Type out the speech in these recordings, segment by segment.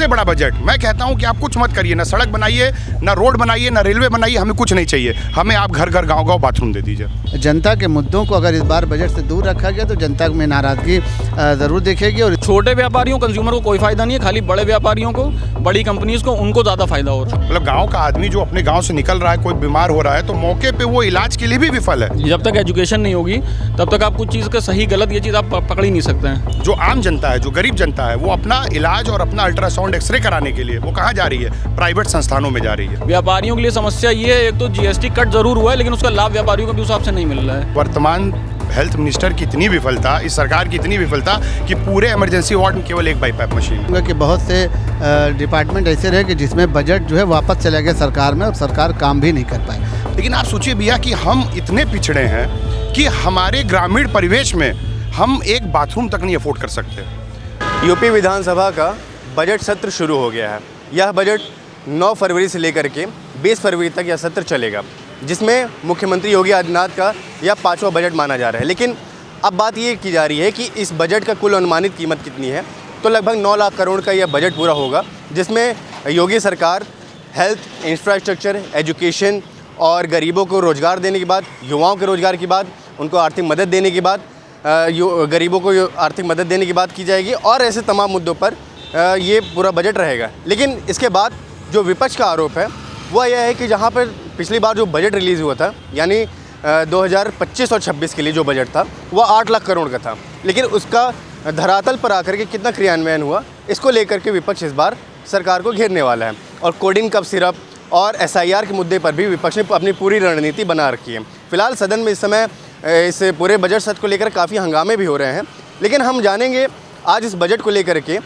सबसे बड़ा बजट। मैं कहता हूं कि आप कुछ मत करिए, ना सड़क बनाइए, ना रोड बनाइए, ना रेलवे बनाइए, हमें कुछ नहीं चाहिए। हमें आप घर घर गांव गांव बाथरूम दे दीजिए। जनता के मुद्दों को अगर इस बार बजट से दूर रखा गया तो जनता में नाराज़गी ज़रूर दिखेगी। और छोटे व्यापारियों कंज्यूमर को कोई फायदा नहीं है, खाली बड़े व्यापारियों को, बड़ी कंपनीज को, उनको ज़्यादा फायदा हो रहा है। मतलब गांव का आदमी जो अपने गांव से निकल रहा है, कोई बीमार हो रहा है, तो मौके पे वो इलाज के लिए भी विफल है। जब तक एजुकेशन नहीं होगी तब तक आप कुछ चीज़ का सही गलत ये चीज़ आप पकड़ ही नहीं सकते हैं। जो आम जनता है, जो गरीब जनता है, वो अपना इलाज और अपना अल्ट्रासाउंड एक्सरे कराने के लिए वो कहाँ जा रही है? प्राइवेट संस्थानों में जा रही है। व्यापारियों के लिए समस्या ये है, एक तो जीएसटी कट जरूर हुआ है लेकिन उसका लाभ व्यापारियों को भी उस हिसाब से नहीं मिल रहा है। वर्तमान हेल्थ मिनिस्टर की इतनी विफलता, इस सरकार की इतनी विफलता कि पूरे इमरजेंसी वार्ड में केवल एक बाईपैप मशीन। कि बहुत से डिपार्टमेंट ऐसे रहे कि जिसमें बजट जो है वापस चला गया सरकार में और सरकार काम भी नहीं कर पाई। लेकिन आप सोचिए भैया कि हम इतने पिछड़े हैं कि हमारे ग्रामीण परिवेश में हम एक बाथरूम तक नहीं अफोर्ड कर सकते। यूपी विधानसभा का बजट सत्र शुरू हो गया है। यह बजट 9 फरवरी से लेकर के 20 फरवरी तक यह सत्र चलेगा, जिसमें मुख्यमंत्री योगी आदित्यनाथ का यह 5वां बजट माना जा रहा है। लेकिन अब बात ये की जा रही है कि इस बजट का कुल अनुमानित कीमत कितनी है। तो लगभग 9 लाख करोड़ का यह बजट पूरा होगा, जिसमें योगी सरकार हेल्थ, इंफ्रास्ट्रक्चर, एजुकेशन और गरीबों को रोज़गार देने के बाद, युवाओं के रोज़गार की बात, उनको आर्थिक मदद देने के बाद, गरीबों को आर्थिक मदद देने की बात की जाएगी और ऐसे तमाम मुद्दों पर ये पूरा बजट रहेगा। लेकिन इसके बाद जो विपक्ष का आरोप है वह यह है कि जहाँ पर पिछली बार जो बजट रिलीज़ हुआ था, यानी 2025 और 26 के लिए जो बजट था वह 8 लाख करोड़ का था, लेकिन उसका धरातल पर आकर के कितना क्रियान्वयन हुआ, इसको लेकर के विपक्ष इस बार सरकार को घेरने वाला है। और कोडिंग कफ सिरप और SIR के मुद्दे पर भी विपक्ष ने अपनी पूरी रणनीति बना रखी है। फिलहाल सदन में इस समय इस पूरे बजट सत्र को लेकर काफ़ी हंगामे भी हो रहे हैं। लेकिन हम जानेंगे आज इस बजट को लेकर के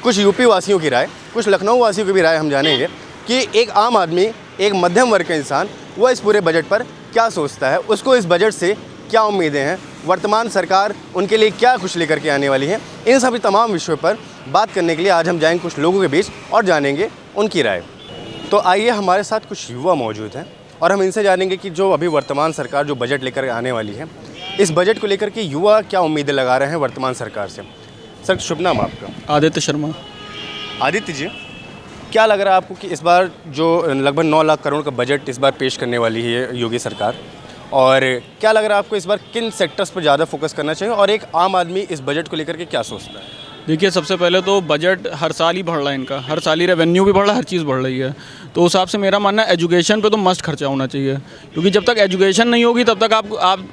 कुछ यूपी वासियों की राय, कुछ लखनऊ वासियों की भी राय हम जानेंगे कि एक आम आदमी, एक मध्यम वर्ग का इंसान, वह इस पूरे बजट पर क्या सोचता है, उसको इस बजट से क्या उम्मीदें हैं, वर्तमान सरकार उनके लिए क्या कुछ लेकर के आने वाली है। इन सभी तमाम विषयों पर बात करने के लिए आज हम जाएंगे कुछ लोगों के बीच और जानेंगे उनकी राय। तो आइए, हमारे साथ कुछ युवा मौजूद हैं और हम इनसे जानेंगे कि जो अभी वर्तमान सरकार जो बजट लेकर आने वाली है, इस बजट को लेकर के युवा क्या उम्मीदें लगा रहे हैं वर्तमान सरकार से। सर, शुभ नाम आपका? आदित्य शर्मा। आदित्य जी, क्या लग रहा है आपको कि इस बार जो लगभग 9 लाख करोड़ का बजट इस बार पेश करने वाली है योगी सरकार, और क्या लग रहा है आपको इस बार किन सेक्टर्स पर ज़्यादा फोकस करना चाहिए और एक आम आदमी इस बजट को लेकर के क्या सोचता है? देखिए, सबसे पहले तो बजट हर साल ही बढ़ रहा है इनका, हर साल ही रेवेन्यू भी बढ़ रहा है, हर चीज़ बढ़ रही है। तो उस हिसाब से मेरा मानना है एजुकेशन पे तो मस्ट खर्चा होना चाहिए, क्योंकि जब तक एजुकेशन नहीं होगी तब तक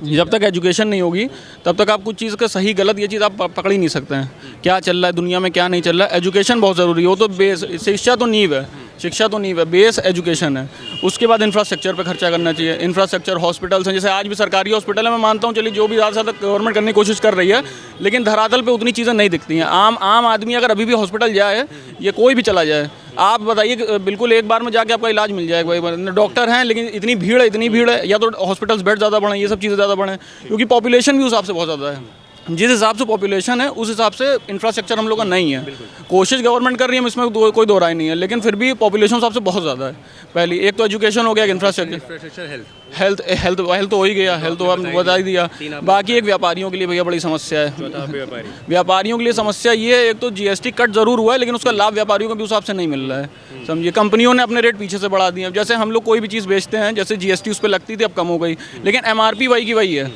जब तक एजुकेशन नहीं होगी तब तक आप कुछ चीज़ का सही गलत ये चीज़ आप पकड़ ही नहीं सकते हैं, क्या चल रहा है दुनिया में, क्या नहीं चल रहा है। एजुकेशन बहुत ज़रूरी है, वो तो बेस, शिक्षा तो नींव है, शिक्षा तो नींव है, बेस एजुकेशन है। उसके बाद इंफ्रास्ट्रक्चर पे खर्चा करना चाहिए। इंफ्रास्ट्रक्चर, हॉस्पिटल्स हैं, जैसे आज भी सरकारी हॉस्पिटल है, मैं मानता हूँ चलिए जो भी ज़्यादा से ज़्यादा गवर्नमेंट करने की कोशिश कर रही है, लेकिन धरातल पे उतनी चीज़ें नहीं दिखती हैं। आम आदमी अगर अभी भी हॉस्पिटल जाए, ये कोई भी चला जाए, आप बताइए बिल्कुल एक बार में जाके आपका इलाज मिल जाएगा। डॉक्टर हैं लेकिन इतनी भीड़ है, या तो हॉस्पिटल्स बेड ज़्यादा बढ़े, ये सब चीज़ें ज़्यादा बढ़ें, क्योंकि पॉपुलेशन भी उस हिसाब से बहुत ज़्यादा है। जिस हिसाब से पॉपुलेशन है उस हिसाब से इंफ्रास्ट्रक्चर हम लोग का नहीं है। कोशिश गवर्नमेंट कर रही है, इसमें कोई दो राय नहीं है, लेकिन फिर भी पॉपुलेशन हिसाब से बहुत ज़्यादा है। पहली एक तो एजुकेशन हो गया, इंफ्रास्ट्रक्चर, हेल्थ तो हो ही गया, हेल्थ तो आपने बता ही दिया। बाकी एक व्यापारियों के लिए भैया बड़ी समस्या है। व्यापारियों के लिए समस्या ये है, एक तो GST कट जरूर हुआ है लेकिन उसका लाभ व्यापारियों को भी उस हिसाब से नहीं मिल रहा है। समझिए, कंपनियों ने अपने रेट पीछे से बढ़ा दिए। जैसे हम लोग कोई भी चीज़ बेचते हैं, जैसे GST उस पर लगती थी, अब कम हो गई, लेकिन MRP वही की वही है।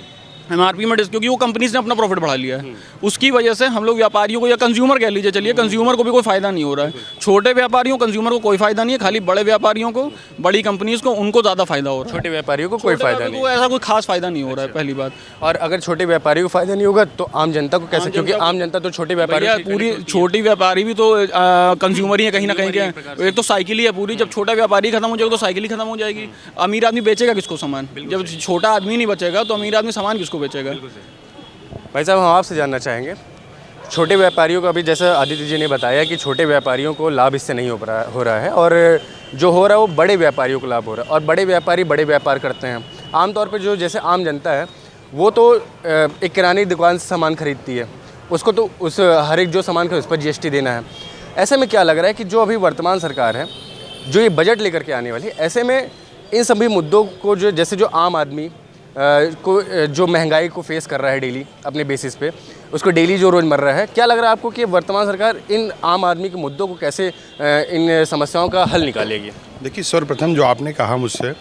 MRP में क्योंकि वो कंपनीज ने अपना प्रॉफिट बढ़ा लिया है, उसकी वजह से हम लोग व्यापारियों को, या कंज्यूमर कह लीजिए, चलिए कंज्यूमर को भी कोई फायदा नहीं हो रहा है। छोटे व्यापारियों, कंज्यूमर को कोई फायदा नहीं है, खाली बड़े व्यापारियों को, बड़ी कंपनीज को, उनको ज़्यादा फायदा हो रहा है। छोटे व्यापारियों को कोई फायदा नहीं, ऐसा कोई खास फायदा नहीं हो रहा है, पहली बात। और अगर छोटे व्यापारियों को फायदा नहीं होगा तो आम जनता को कैसे, क्योंकि आम जनता तो छोटे व्यापारी, पूरी छोटी व्यापारी भी तो कंज्यूमर ही है कहीं ना कहीं के। एक तो साइकिल ही है पूरी, जब छोटा व्यापारी खत्म हो जाएगा तो साइकिल ही खत्म हो जाएगी। अमीर आदमी बेचेगा किसको सामान? जब छोटा आदमी नहीं बचेगा तो अमीर आदमी सामान किसको बेचेगा? भाई साहब, हम आपसे जानना चाहेंगे, छोटे व्यापारियों को, अभी जैसा आदित्य जी ने बताया कि छोटे व्यापारियों को लाभ इससे नहीं हो रहा है, और जो हो रहा है वो बड़े व्यापारियों को लाभ हो रहा है, और बड़े व्यापारी बड़े व्यापार करते हैं। आमतौर पर जो जैसे आम जनता है वो तो एक किराने की दुकान से सामान खरीदती है, उसको तो उस हर एक जो सामान का उस पर GST देना है। ऐसे में क्या लग रहा है कि जो अभी वर्तमान सरकार है, जो ये बजट लेकर के आने वाली है, ऐसे में इन सभी मुद्दों को, जो जैसे जो आम आदमी को, जो महंगाई को फेस कर रहा है डेली अपने बेसिस पे, उसको डेली जो रोज़मर्रा है, क्या लग रहा है आपको कि वर्तमान सरकार इन आम आदमी के मुद्दों को कैसे इन समस्याओं का हल निकालेगी? देखिए सर्वप्रथम जो आपने कहा मुझसे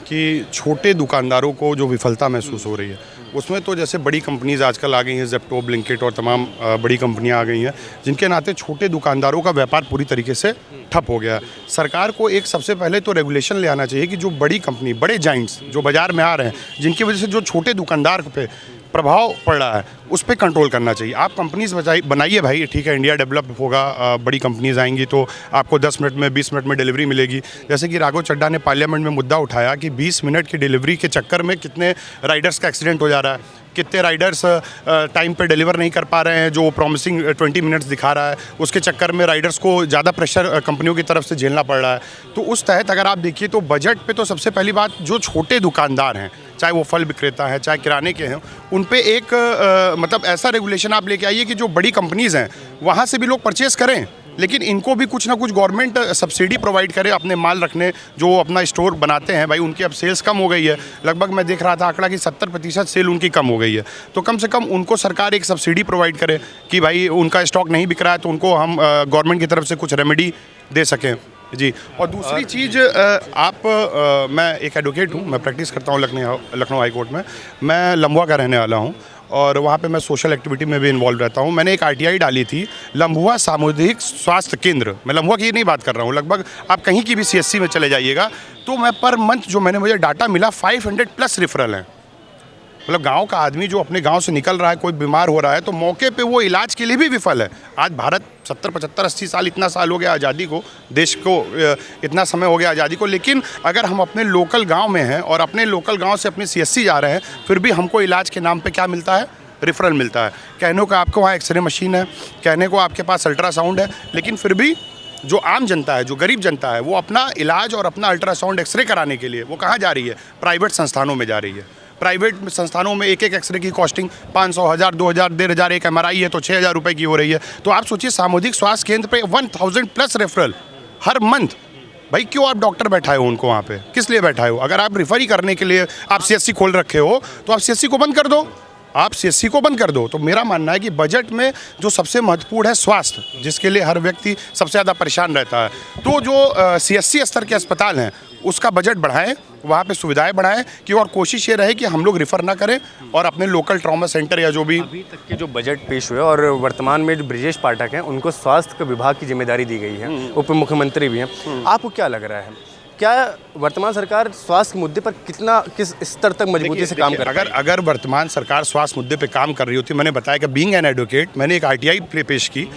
कि छोटे दुकानदारों को जो विफलता महसूस हो रही है, उसमें तो जैसे बड़ी कंपनीज आजकल आ गई हैं, ज़ेप्टो, ब्लिंकिट और तमाम बड़ी कंपनियां आ गई हैं, जिनके नाते छोटे दुकानदारों का व्यापार पूरी तरीके से ठप हो गया है। सरकार को एक सबसे पहले तो रेगुलेशन ले आना चाहिए कि जो बड़ी कंपनी, बड़े जाइंट्स जो बाज़ार में आ रहे हैं, जिनकी वजह से जो छोटे दुकानदार पे प्रभाव पड़ रहा है, उस पर कंट्रोल करना चाहिए। आप कंपनीज बनाइए भाई, ठीक है, इंडिया डेवलप होगा, बड़ी कंपनीज आएंगी तो आपको 10 मिनट में 20 मिनट में डिलीवरी मिलेगी। जैसे कि राघव चड्ढा ने पार्लियामेंट में मुद्दा उठाया कि 20 मिनट की डिलीवरी के चक्कर में कितने राइडर्स का एक्सीडेंट हो जा रहा है, कितने राइडर्स टाइम पे डिलीवर नहीं कर पा रहे हैं, जो प्रॉमिसिंग 20 मिनट्स दिखा रहा है, उसके चक्कर में राइडर्स को ज़्यादा प्रेशर कंपनियों की तरफ से झेलना पड़ रहा है। तो उस तहत अगर आप देखिए तो बजट पे तो सबसे पहली बात, जो छोटे दुकानदार हैं, चाहे वो फल विक्रेता हैं, चाहे किराने के हैं, उन पे एक मतलब ऐसा रेगुलेशन आप लेके आइए कि जो बड़ी कंपनीज़ हैं वहाँ से भी लोग परचेज़ करें, लेकिन इनको भी कुछ ना कुछ गवर्नमेंट सब्सिडी प्रोवाइड करे अपने माल रखने, जो अपना स्टोर बनाते हैं। भाई उनकी अब सेल्स कम हो गई है, लगभग मैं देख रहा था आंकड़ा कि 70% सेल उनकी कम हो गई है। तो कम से कम उनको सरकार एक सब्सिडी प्रोवाइड करे कि भाई उनका स्टॉक नहीं बिक रहा है, तो उनको हम गवर्नमेंट की तरफ से कुछ रेमेडी दे सकें जी। और दूसरी चीज़, मैं एक एडवोकेट हूँ, मैं प्रैक्टिस करता हूँ लखनऊ हाई कोर्ट में। मैं लम्बुआ का रहने वाला हूँ और वहाँ पे मैं सोशल एक्टिविटी में भी इन्वॉल्व रहता हूँ। मैंने एक RTI डाली थी, लम्बुआ सामुदायिक स्वास्थ्य केंद्र। मैं लम्बुआ की नहीं बात कर रहा हूँ, लगभग आप कहीं की भी CSC में चले जाइएगा तो मैं पर मंथ जो मुझे डाटा मिला 500+ रेफरल हैं। मतलब गांव का आदमी जो अपने गांव से निकल रहा है, कोई बीमार हो रहा है, तो मौके पे वो इलाज के लिए भी विफल है। आज भारत 70, 75, 80 साल, इतना साल हो गया आज़ादी को, देश को इतना समय हो गया आज़ादी को, लेकिन अगर हम अपने लोकल गांव में हैं और अपने लोकल गांव से अपने CSC जा रहे हैं, फिर भी हमको इलाज के नाम पे क्या मिलता है? रेफरल मिलता है। कहने को आपको वहाँ एक्सरे मशीन है, कहने को आपके पास अल्ट्रासाउंड है, लेकिन फिर भी जो आम जनता है, जो गरीब जनता है, वो अपना इलाज और अपना अल्ट्रासाउंड एक्सरे कराने के लिए वो कहाँ जा रही है? प्राइवेट संस्थानों में जा रही है। प्राइवेट संस्थानों में एक एक्सरे की कॉस्टिंग 500, 1000, 2000, 1500, एक MRI है तो 6000 रुपये की हो रही है। तो आप सोचिए सामुदायिक स्वास्थ्य केंद्र पे 1000+ रेफरल हर मंथ। भाई क्यों आप डॉक्टर बैठाए हो उनको वहाँ पे? किस लिए बैठाए हो? अगर आप रिफर ही करने के लिए आप CSC खोल रखे हो तो आप CSC को बंद कर दो, आप CSC को बंद कर दो। तो मेरा मानना है कि बजट में जो सबसे महत्वपूर्ण है स्वास्थ्य, जिसके लिए हर व्यक्ति सबसे ज़्यादा परेशान रहता है, तो जो CSC स्तर के अस्पताल हैं उसका बजट बढ़ाएं, वहाँ पे सुविधाएं बढ़ाएं कि, और कोशिश ये रहे कि हम लोग रिफ़र ना करें और अपने लोकल ट्रॉमा सेंटर या जो भी अभी तक के जो बजट पेश हुए और वर्तमान में जो ब्रिजेश पाठक हैं उनको स्वास्थ्य विभाग की जिम्मेदारी दी गई है, उप मुख्यमंत्री भी हैं। आपको क्या लग रहा है, क्या वर्तमान सरकार स्वास्थ्य मुद्दे पर किस स्तर तक मजबूती से काम कर रही है? अगर वर्तमान सरकार स्वास्थ्य मुद्दे पे काम कर रही होती, मैंने बताया कि बीइंग एन एडवोकेट मैंने एक RTI पेश की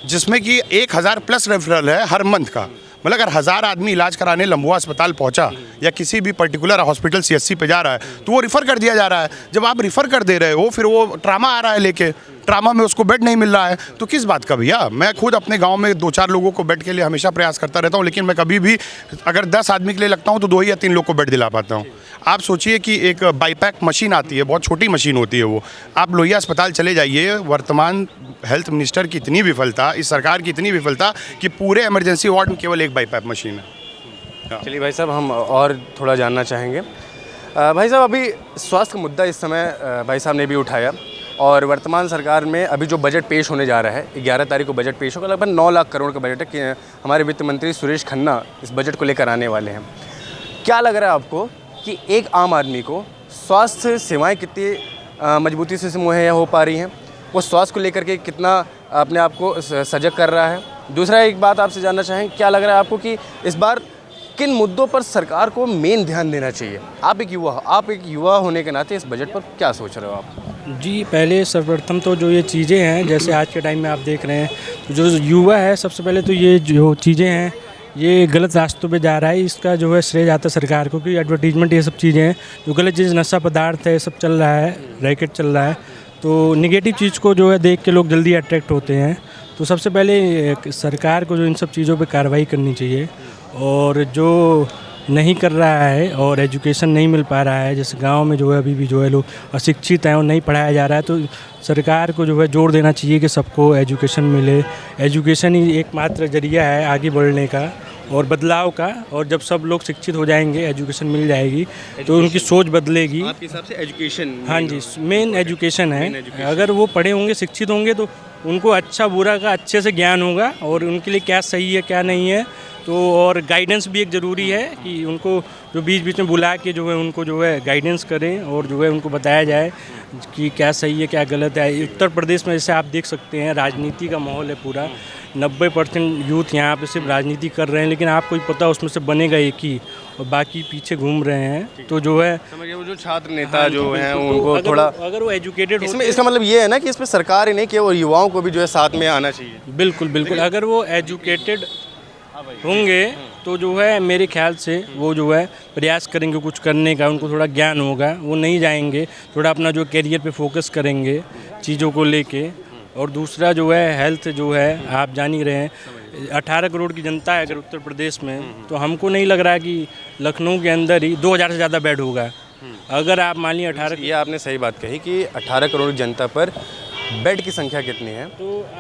जिसमें कि 1000+ रेफरल है हर मंथ का। मतलब अगर 1000 आदमी इलाज कराने लम्बुआ अस्पताल पहुंचा या किसी भी पर्टिकुलर हॉस्पिटल CSC पे जा रहा है तो वो रिफ़र कर दिया जा रहा है। जब आप रिफ़र कर दे रहे हो, फिर वो ट्रामा आ रहा है लेके, ट्रामा में उसको बेड नहीं मिल रहा है, तो किस बात का भैया? मैं खुद अपने गांव में 2-4 लोगों को बेड के लिए हमेशा प्रयास करता रहता हूं, लेकिन मैं कभी भी अगर 10 आदमी के लिए लगता हूं तो 2 या 3 लोग को बेड दिला पाता हूं। आप सोचिए कि एक बाईपैक मशीन आती है, बहुत छोटी मशीन होती है वो, आप लोहिया अस्पताल चले जाइए, वर्तमान हेल्थ मिनिस्टर की इतनी विफलता, इस सरकार की इतनी विफलता कि पूरे इमरजेंसी वार्ड में केवल एक बाईपैक मशीन है। चलिए भाई साहब, हम और थोड़ा जानना चाहेंगे। भाई साहब, अभी स्वास्थ्य का मुद्दा इस समय भाई साहब ने भी उठाया और वर्तमान सरकार में अभी जो बजट पेश होने जा रहा है, 11 तारीख को बजट पेश होगा, लगभग 9 लाख करोड़ का बजट है कि हमारे वित्त मंत्री सुरेश खन्ना इस बजट को लेकर आने वाले हैं। क्या लग रहा है आपको कि एक आम आदमी को स्वास्थ्य सेवाएं कितनी मजबूती से मुहैया हो पा रही हैं, वो स्वास्थ्य को लेकर के कितना अपने आप को सजग कर रहा है? दूसरा एक बात आपसे जानना चाहेंगे, क्या लग रहा है आपको कि इस बार किन मुद्दों पर सरकार को मेन ध्यान देना चाहिए? आप एक युवा होने के नाते इस बजट पर क्या सोच रहे हो आप? जी, पहले सर्वप्रथम तो जो ये चीज़ें हैं, जैसे आज के टाइम में आप देख रहे हैं, तो जो युवा है सबसे पहले तो ये जो चीज़ें हैं ये गलत रास्तों पे जा रहा है। इसका जो है श्रेय जाता है सरकार को, क्योंकि एडवर्टीजमेंट ये सब चीज़ें हैं, जो गलत चीज़, नशा पदार्थ है, सब चल रहा है, रैकेट चल रहा है, तो निगेटिव चीज़ को जो है देख के लोग जल्दी अट्रैक्ट होते हैं। तो सबसे पहले सरकार को जो इन सब चीज़ों पे कार्रवाई करनी चाहिए, और जो नहीं कर रहा है और एजुकेशन नहीं मिल पा रहा है, जैसे गांव में जो है अभी भी जो है लोग अशिक्षित हैं और नहीं पढ़ाया जा रहा है, तो सरकार को जो है जोर देना चाहिए कि सबको एजुकेशन मिले। एजुकेशन ही एकमात्र जरिया है आगे बढ़ने का, और बदलाव का। और जब सब लोग शिक्षित हो जाएंगे, एजुकेशन मिल जाएगी, तो उनकी सोच बदलेगी। आपके हिसाब से एजुकेशन? हाँ जी, मेन एजुकेशन है। अगर वो पढ़े होंगे, शिक्षित होंगे, तो उनको अच्छा बुरा का अच्छे से ज्ञान होगा और उनके लिए क्या सही है क्या नहीं है। तो और गाइडेंस भी एक ज़रूरी है कि उनको जो बीच बीच में बुला के जो है उनको जो है गाइडेंस करें और जो है उनको बताया जाए कि क्या सही है क्या गलत है। उत्तर प्रदेश में जैसे आप देख सकते हैं, राजनीति का माहौल है पूरा। 90% यूथ यहाँ पे सिर्फ राजनीति कर रहे हैं, लेकिन आपको ही पता उसमें से बनेगा एक ही और बाकी पीछे घूम रहे हैं। तो जो है समझिए, वो जो छात्र नेता जो हैं उनको थोड़ा, अगर वो एजुकेटेड इसमें इसका मतलब ये है ना कि इसमें सरकार ही नहीं कि वो युवाओं को भी जो है साथ में आना चाहिए। बिल्कुल बिल्कुल, अगर वो एजुकेटेड होंगे तो जो है मेरे ख्याल से वो जो है प्रयास करेंगे कुछ करने का, उनको थोड़ा ज्ञान होगा, वो नहीं जाएंगे, थोड़ा अपना जो करियर पे फोकस करेंगे चीज़ों को लेके। और दूसरा जो है हेल्थ जो है, आप जान ही रहे हैं, 18 करोड़ की जनता है अगर उत्तर प्रदेश में, तो हमको नहीं लग रहा है कि लखनऊ के अंदर ही 2000 से ज़्यादा बेड होगा। अगर आप मान लीजिए 18, ये आपने सही बात कही कि 18 करोड़ जनता पर बेड की संख्या कितनी है,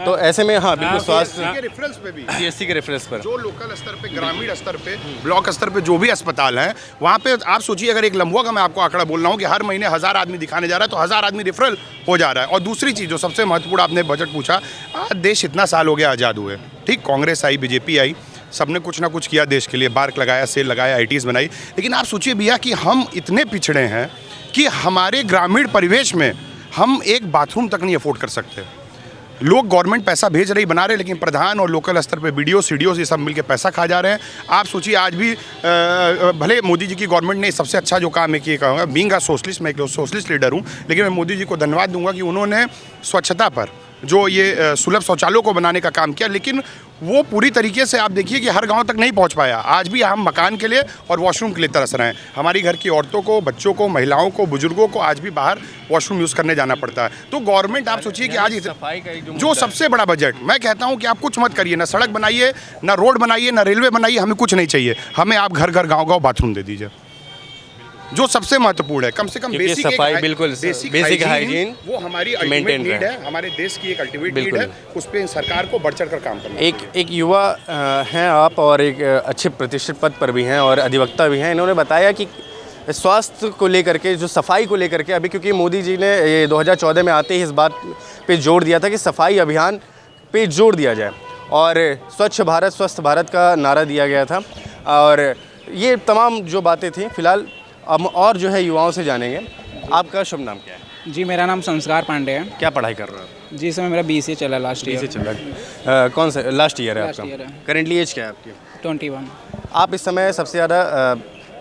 तो ऐसे में हाँ बिल्कुल स्वास्थ्य के रेफरेंस पे भी CSC के रेफरेंस पर जो लोकल स्तर पे, ग्रामीण स्तर पे, ब्लॉक स्तर पे जो भी अस्पताल हैं, वहाँ पे आप सोचिए, अगर एक लम्बुआ का मैं आपको आंकड़ा बोल रहा हूँ कि हर महीने 1000 आदमी दिखाने जा रहा है, तो 1000 आदमी रेफरल हो जा रहा है। और दूसरी चीज़ जो सबसे महत्वपूर्ण, आपने बजट पूछा, आज देश इतना साल हो गया आज़ाद हुए, ठीक, कांग्रेस आई, बीजेपी आई, सबने कुछ ना कुछ किया देश के लिए, पार्क लगाया, सेल लगाया, ITs बनाई, लेकिन आप सोचिए भैया कि हम इतने पिछड़े हैं कि हमारे ग्रामीण परिवेश में हम एक बाथरूम तक नहीं अफोर्ड कर सकते। लोग गवर्नमेंट पैसा भेज रही, बना रहे, लेकिन प्रधान और लोकल स्तर पे BDO CDO ये सब मिलके पैसा खा जा रहे हैं। आप सोचिए, आज भी भले मोदी जी की गवर्नमेंट ने सबसे अच्छा जो काम है किया, कहूँगा बीइंग अ सोशलिस्ट, मैं एक सोशलिस्ट लीडर हूँ, लेकिन मैं मोदी जी को धन्यवाद दूंगा कि उन्होंने स्वच्छता पर जो ये सुलभ शौचालयों को बनाने का काम किया, लेकिन वो पूरी तरीके से आप देखिए कि हर गांव तक नहीं पहुंच पाया। आज भी हम मकान के लिए और वॉशरूम के लिए तरस रहे हैं। हमारी घर की औरतों को, बच्चों को, महिलाओं को, बुजुर्गों को आज भी बाहर वॉशरूम यूज़ करने जाना पड़ता है। तो गवर्नमेंट, आप सोचिए कि आज सफाई का जो सबसे बड़ा बजट, मैं कहता हूं कि आप कुछ मत करिए, ना सड़क बनाइए, ना रोड बनाइए, ना रेलवे बनाइए, हमें कुछ नहीं चाहिए। हमें आप घर घर, गांव गांव बाथरूम दे दीजिए, जो सबसे महत्वपूर्ण है। कम से कम बेसिक सफाई, बिल्कुल बेसिक हाइजीन वो हमारी अल्टीमेट नीड है, हमारे देश की एक अल्टीमेट नीड है। उस पर सरकार को बढ़ चढ़कर काम करना। एक युवा हैं आप और एक अच्छे प्रतिष्ठित पद पर भी हैं और अधिवक्ता भी हैं। इन्होंने बताया कि स्वास्थ्य को लेकर के, जो सफाई को लेकर के, अभी क्योंकि मोदी जी ने 2014 में आते ही इस बात पे जोर दिया था कि सफाई अभियान पे जोर दिया जाए और स्वच्छ भारत स्वस्थ भारत का नारा दिया गया था। और ये तमाम जो बातें थी, फिलहाल अब और जो है युवाओं से जानेंगे। आपका शुभ नाम क्या है? जी, मेरा नाम संस्कार पांडे है। क्या पढ़ाई कर रहे हो? जी, समय मेरा BCA चला, लास्ट ईयर। चल रहा है। कौन सा लास्ट ईयर है लास्ट आपका? ईयर है। करेंटली एज क्या है आपकी? 21। आप इस समय सबसे ज़्यादा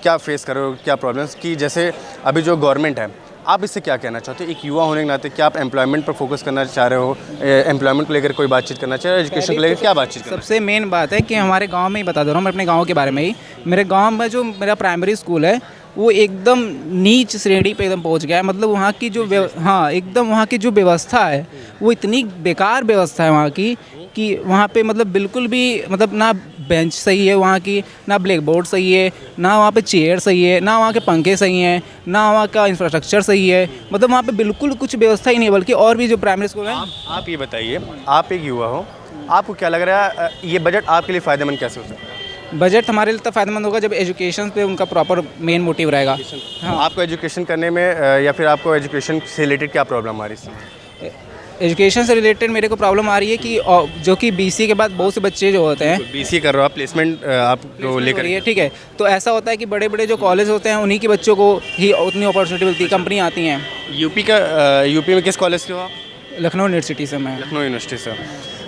क्या फेस कर रहे हो, क्या प्रॉब्लम्स की, जैसे अभी जो गवर्नमेंट है, आप इससे क्या कहना चाहते हो? एक युवा होने के नाते क्या आप एम्प्लॉयमेंट पर फोकस करना चाह रहे हो? एम्प्लॉयमेंट को लेकर कोई बातचीत करना चाह रहे हो? एजुकेशन को लेकर क्या बातचीत करना? सबसे मेन बात है कि हमारे गांव में ही बता दे रहा हूँ मैं अपने गांव के बारे में ही। मेरे गांव में जो मेरा प्राइमरी स्कूल है वो एकदम नीच श्रेणी पे एकदम पहुंच गया है। मतलब वहाँ की जो हाँ एकदम वहाँ की जो व्यवस्था है वो इतनी बेकार व्यवस्था है वहाँ की कि वहाँ पे मतलब बिल्कुल भी मतलब ना बेंच सही है वहाँ की, ना ब्लैक बोर्ड सही है, ना वहाँ पे चेयर सही है, ना वहाँ के पंखे सही हैं, ना वहाँ का इंफ्रास्ट्रक्चर सही है। मतलब वहाँ पे बिल्कुल कुछ व्यवस्था ही नहीं है। बल्कि और भी जो प्राइमरी स्कूल है। आप ये बताइए, आप एक युवा हो, आपको क्या लग रहा है ये बजट आपके लिए फ़ायदेमंद कैसे हो सकता है? बजट हमारे लिए तब फ़ायदेमंद होगा जब एजुकेशन पे उनका प्रॉपर मेन मोटिव रहेगा। हाँ। आपको एजुकेशन करने में या फिर आपको एजुकेशन से रिलेटेड क्या प्रॉब्लम आ रही है? एजुकेशन से रिलेटेड मेरे को प्रॉब्लम आ रही है कि जो कि BCA के बाद बहुत से बच्चे जो होते हैं, BCA कर रहे हो आप, प्लेसमेंट आपको लेकर, ठीक है, तो ऐसा होता है कि बड़े बड़े जो कॉलेज होते हैं उन्हीं के बच्चों को ही उतनी अपॉर्चुनिटी मिलती है, कंपनी आती हैं। यूपी में किस कॉलेज से हो आप? लखनऊ यूनिवर्सिटी से मैं। लखनऊ यूनिवर्सिटी से।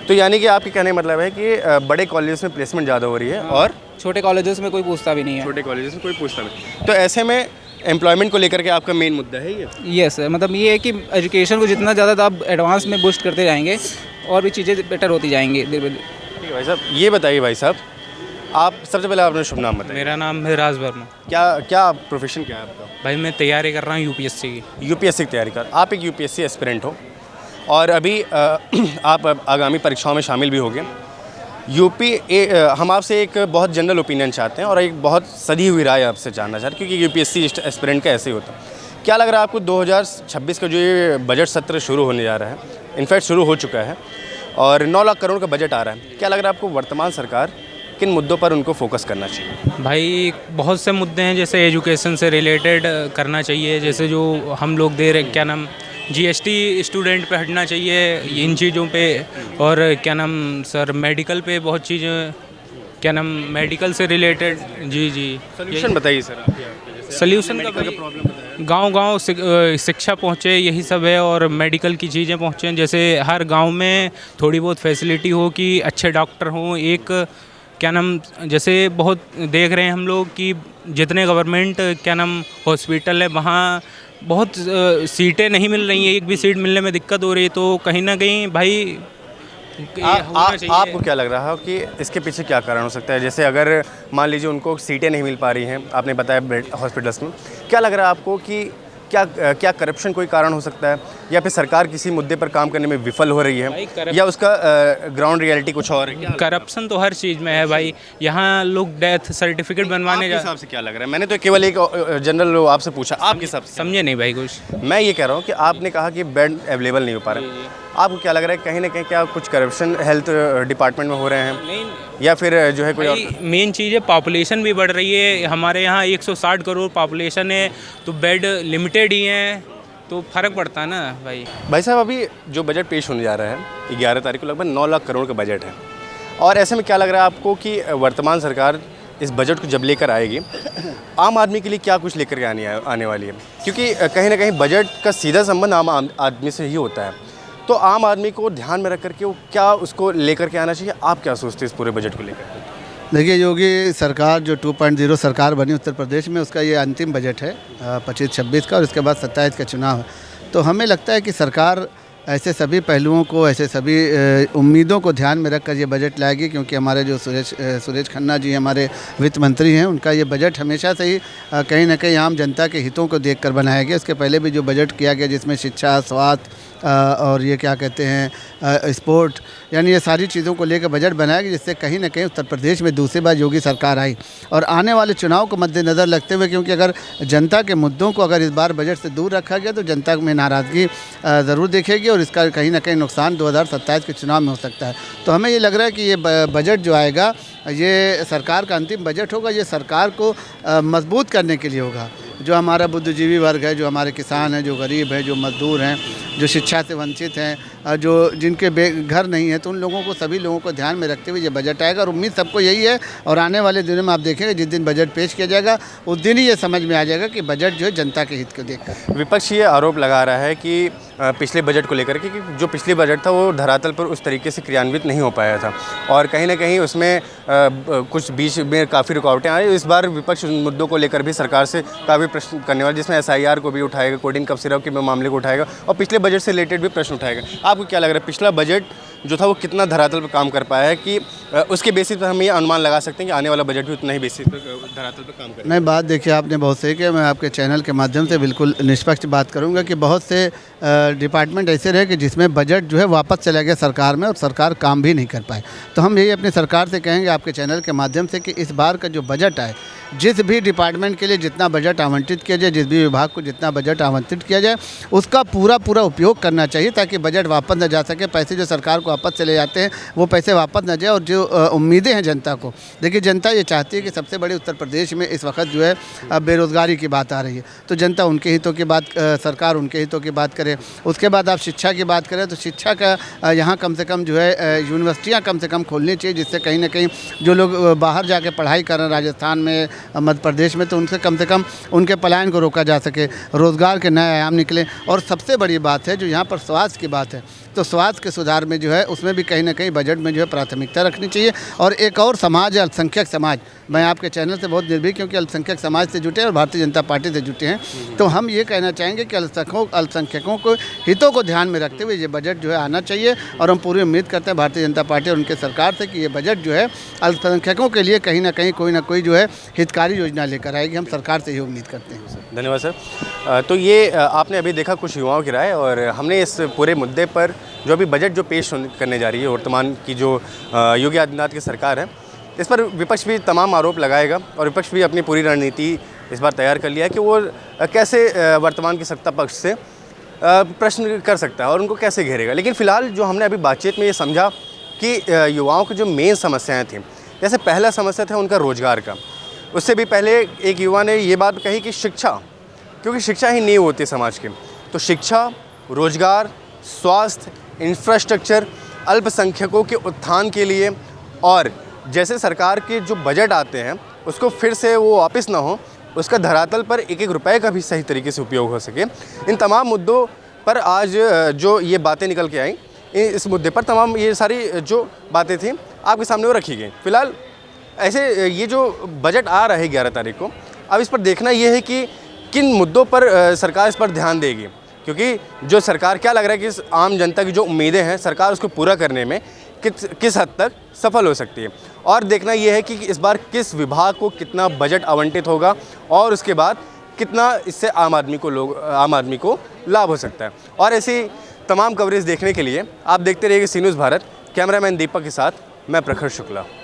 तो यानी कि आपके कहने का मतलब है कि बड़े कॉलेज में प्लेसमेंट ज़्यादा हो रही है और छोटे कॉलेजेस में कोई पूछता भी नहीं है। छोटे कॉलेज में कोई पूछता नहीं, तो ऐसे में एम्प्लॉयमेंट को लेकर के आपका मेन मुद्दा है ये? यस सर, मतलब ये है कि एजुकेशन को जितना ज़्यादा आप एडवांस में बूस्ट करते जाएंगे और भी चीज़ें बेटर होती जाएंगी धीरे धीरे। ठीक है भाई साहब, ये बताइए भाई साहब, आप सबसे पहले अपना शुभ नाम बताइए। मेरा नाम है राज वर्मा। क्या प्रोफेशन क्या है आपका? भाई मैं तैयारी कर रहा हूँ UPSC की। UPSC की तैयारी कर, आप एक UPSC एस्पिरेंट हो और अभी आप आगामी परीक्षाओं में शामिल भी हो गए। हम आपसे एक बहुत जनरल ओपिनियन चाहते हैं और एक बहुत सधी हुई राय आपसे जानना चाहते हैं, क्योंकि UPSC एस्पिरेंट का ऐसे ही होता है। क्या लग रहा है आपको 2026 का जो ये बजट सत्र शुरू होने जा रहा है, इनफैक्ट शुरू हो चुका है और 9 लाख करोड़ का बजट आ रहा है, क्या लग रहा है आपको वर्तमान सरकार किन मुद्दों पर उनको फोकस करना चाहिए? भाई बहुत से मुद्दे हैं, जैसे एजुकेशन से रिलेटेड करना चाहिए, जैसे जो हम लोग दे रहे क्या नाम जीएसटी स्टूडेंट पे हटना चाहिए इन चीज़ों पे, और क्या नाम सर मेडिकल पे बहुत चीज़ें, क्या नाम मेडिकल से रिलेटेड। जी जी सोल्यूशन बताइए सर आप। सोल्यूशन का गांव-गांव शिक्षा पहुँचे, यही सब है, और मेडिकल की चीज़ें पहुँचें, जैसे हर गांव में थोड़ी बहुत फैसिलिटी हो कि अच्छे डॉक्टर हों। एक क्या नाम जैसे बहुत देख रहे हैं हम लोग कि जितने गवर्नमेंट क्या नाम हॉस्पिटल है वहाँ बहुत सीटें नहीं मिल रही हैं, एक भी सीट मिलने में दिक्कत हो रही है। तो कहीं ना कहीं भाई आपको क्या लग रहा है कि इसके पीछे क्या कारण हो सकता है? जैसे अगर मान लीजिए उनको सीटें नहीं मिल पा रही हैं, आपने बताया बेड हॉस्पिटल्स में, क्या लग रहा है आपको कि क्या करप्शन कोई कारण हो सकता है, या फिर सरकार किसी मुद्दे पर काम करने में विफल हो रही है, या उसका ग्राउंड रियलिटी कुछ और है? करप्शन तो हर चीज़ में है भाई। यहाँ लोग डेथ सर्टिफिकेट बनवाने आपके हिसाब से क्या लग रहा है? मैंने तो केवल एक जनरल आपसे पूछा, आपके हिसाब से समझे नहीं भाई कुछ। मैं ये कह रहा हूँ कि आपने कहा कि बेड अवेलेबल नहीं हो पा रहे, आपको क्या लग रहा है कहीं ना कहीं क्या कुछ करप्शन हेल्थ डिपार्टमेंट में हो रहे हैं, नहीं, या फिर जो है कोई और? मेन चीज़ है पॉपुलेशन भी बढ़ रही है, हमारे यहाँ 160 करोड़ पॉपुलेशन है, तो बेड लिमिटेड ही हैं, तो फ़र्क पड़ता है ना भाई। भाई साहब, अभी जो बजट पेश होने जा रहा है 11 तारीख को, लगभग 9 लाख करोड़ का बजट है, और ऐसे में क्या लग रहा है आपको कि वर्तमान सरकार इस बजट को जब लेकर आएगी, आम आदमी के लिए क्या कुछ लेकर के आने वाली है? क्योंकि कहीं ना कहीं बजट का सीधा संबंध आम आदमी से ही होता है, तो आम आदमी को ध्यान में रख करके वो क्या उसको लेकर के आना चाहिए? आप क्या सोचते हैं इस पूरे बजट को लेकर? देखिए, योगी सरकार जो 2.0 सरकार बनी उत्तर प्रदेश में, उसका ये अंतिम बजट है 25-26 का, और इसके बाद 27 का चुनाव है। तो हमें लगता है कि सरकार ऐसे सभी पहलुओं को, ऐसे सभी उम्मीदों को ध्यान में रखकर ये बजट लाएगी, क्योंकि हमारे जो सुरेश खन्ना जी हमारे वित्त मंत्री हैं, उनका ये बजट हमेशा से ही कहीं ना कहीं आम जनता के हितों को देखकर बनाया गया। इसके पहले भी जो बजट किया गया, जिसमें शिक्षा, स्वास्थ्य और ये क्या कहते हैं स्पोर्ट, यानी ये सारी चीज़ों को लेकर बजट बनाया गया, जिससे कहीं ना कहीं उत्तर प्रदेश में दूसरी बार योगी सरकार आई। और आने वाले चुनाव को मद्देनज़र रखते हुए, क्योंकि अगर जनता के मुद्दों को अगर इस बार बजट से दूर रखा गया तो जनता में नाराज़गी ज़रूर दिखेगी, और इसका कहीं ना कहीं नुकसान 2027 के चुनाव में हो सकता है। तो हमें ये लग रहा है कि ये बजट जो आएगा, ये सरकार का अंतिम बजट होगा, ये सरकार को मजबूत करने के लिए होगा। जो हमारा बुद्धिजीवी वर्ग है, जो हमारे किसान हैं, जो गरीब हैं, जो मजदूर हैं, जो शिक्षा से वंचित हैं, जो जिनके घर नहीं है, तो उन लोगों को, सभी लोगों को ध्यान में रखते हुए ये बजट आएगा। और उम्मीद सबको यही है, और आने वाले दिनों में आप देखेंगे जिस दिन बजट पेश किया जाएगा उस दिन ही ये समझ में आ जाएगा कि बजट जो है जनता के हित को देखकर। विपक्ष ये आरोप लगा रहा है कि पिछले बजट को लेकर के कि जो पिछले बजट था वो धरातल पर उस तरीके से क्रियान्वित नहीं हो पाया था, और कहीं ना कहीं उसमें कुछ बीच में काफ़ी रुकावटें आई। इस बार विपक्ष उन मुद्दों को लेकर भी सरकार से काफ़ी प्रश्न करने वाला, जिसमें SIR को भी उठाएगा, कोडिंग कफ सिरप के मामले को उठाएगा, और पिछले बजट से रिलेटेड भी प्रश्न उठाएगा। आपको क्या लग रहा है पिछला बजट जो था वो कितना धरातल पर काम कर पाया है, कि उसके बेसिस पर हम ये अनुमान लगा सकते हैं कि आने वाला बजट भी उतना ही बेसिस पर धरातल पर काम करेगा? नहीं, बात देखिए आपने बहुत सही किया। मैं आपके चैनल के माध्यम से बिल्कुल निष्पक्ष बात करूंगा कि बहुत से डिपार्टमेंट ऐसे रहे कि जिसमें बजट जो है वापस चला गया सरकार में, और सरकार काम भी नहीं कर पाए। तो हम यही अपनी सरकार से कहेंगे आपके चैनल के माध्यम से कि इस बार का जो बजट आए, जिस भी डिपार्टमेंट के लिए जितना बजट आवंटित किया जाए, जिस भी विभाग को जितना बजट आवंटित किया जाए, उसका पूरा उपयोग करना चाहिए, ताकि बजट वापस न जा सके। पैसे जो सरकार को वापस चले जाते हैं वो पैसे वापस न जाए, और जो उम्मीदें हैं जनता को, देखिए जनता ये चाहती है कि सबसे बड़ी उत्तर प्रदेश में इस वक्त जो है बेरोज़गारी की बात आ रही है, तो जनता उनके हितों की बात, सरकार उनके हितों की बात करे। उसके बाद आप शिक्षा की बात करें तो शिक्षा का यहाँ कम से कम जो है यूनिवर्सिटियाँ कम से कम खोलनी चाहिए, जिससे कहीं ना कहीं जो लोग बाहर जाके पढ़ाई कर रहे हैं राजस्थान में, मध्य प्रदेश में, तो उनसे कम से कम उनके पलायन को रोका जा सके, रोज़गार के नए आयाम निकले। और सबसे बड़ी बात है जो यहाँ पर स्वास्थ्य की बात है, तो स्वास्थ्य के सुधार में जो है उसमें भी कहीं ना कहीं बजट में जो है प्राथमिकता रखनी चाहिए। और एक और समाज है अल्पसंख्यक समाज, मैं आपके चैनल से बहुत निर्भीक, क्योंकि अल्पसंख्यक समाज से जुटे हैं और भारतीय जनता पार्टी से जुटे हैं, तो हम ये कहना चाहेंगे कि अल्पसंख्यकों को हितों को ध्यान में रखते हुए ये बजट जो है आना चाहिए। और हम पूरी उम्मीद करते हैं भारतीय जनता पार्टी और उनके सरकार से कि ये बजट जो है अल्पसंख्यकों के लिए कहीं ना कहीं कोई ना कोई जो है हितकारी योजना लेकर आएगी। हम सरकार से ही उम्मीद करते हैं। धन्यवाद सर। तो ये आपने अभी देखा कुछ युवाओं की राय, और हमने इस पूरे मुद्दे पर जो अभी बजट जो पेश करने जा रही है वर्तमान की जो योगी आदित्यनाथ की सरकार है, इस पर विपक्ष भी तमाम आरोप लगाएगा, और विपक्ष भी अपनी पूरी रणनीति इस बार तैयार कर लिया है कि वो कैसे वर्तमान की सत्ता पक्ष से प्रश्न कर सकता है और उनको कैसे घेरेगा। लेकिन फ़िलहाल जो हमने अभी बातचीत में ये समझा कि युवाओं की जो मेन समस्याएं थी जैसे पहला समस्या था उनका रोज़गार का। उससे भी पहले एक युवा ने ये बात कही कि शिक्षा, क्योंकि शिक्षा ही नींव होती है समाज की। तो शिक्षा, रोज़गार, स्वास्थ्य, इंफ्रास्ट्रक्चर, अल्पसंख्यकों के उत्थान के लिए, और जैसे सरकार के जो बजट आते हैं उसको फिर से वो वापस ना हो, उसका धरातल पर एक एक रुपए का भी सही तरीके से उपयोग हो सके। इन तमाम मुद्दों पर आज जो ये बातें निकल के आई, इस मुद्दे पर तमाम ये सारी जो बातें थी आपके सामने वो रखी गई। फ़िलहाल ऐसे ये जो बजट आ रहा है 11 तारीख को, अब इस पर देखना ये है कि किन मुद्दों पर सरकार इस पर ध्यान देगी, क्योंकि जो सरकार, क्या लग रहा है कि इस आम जनता की जो उम्मीदें हैं सरकार उसको पूरा करने में किस हद तक सफल हो सकती है। और देखना ये है कि इस बार किस विभाग को कितना बजट आवंटित होगा और उसके बाद कितना इससे आम आदमी को लाभ हो सकता है। और ऐसी तमाम कवरेज देखने के लिए आप देखते रहिए सी न्यूज़ भारत। कैमरामैन दीपक के साथ मैं प्रखर शुक्ला।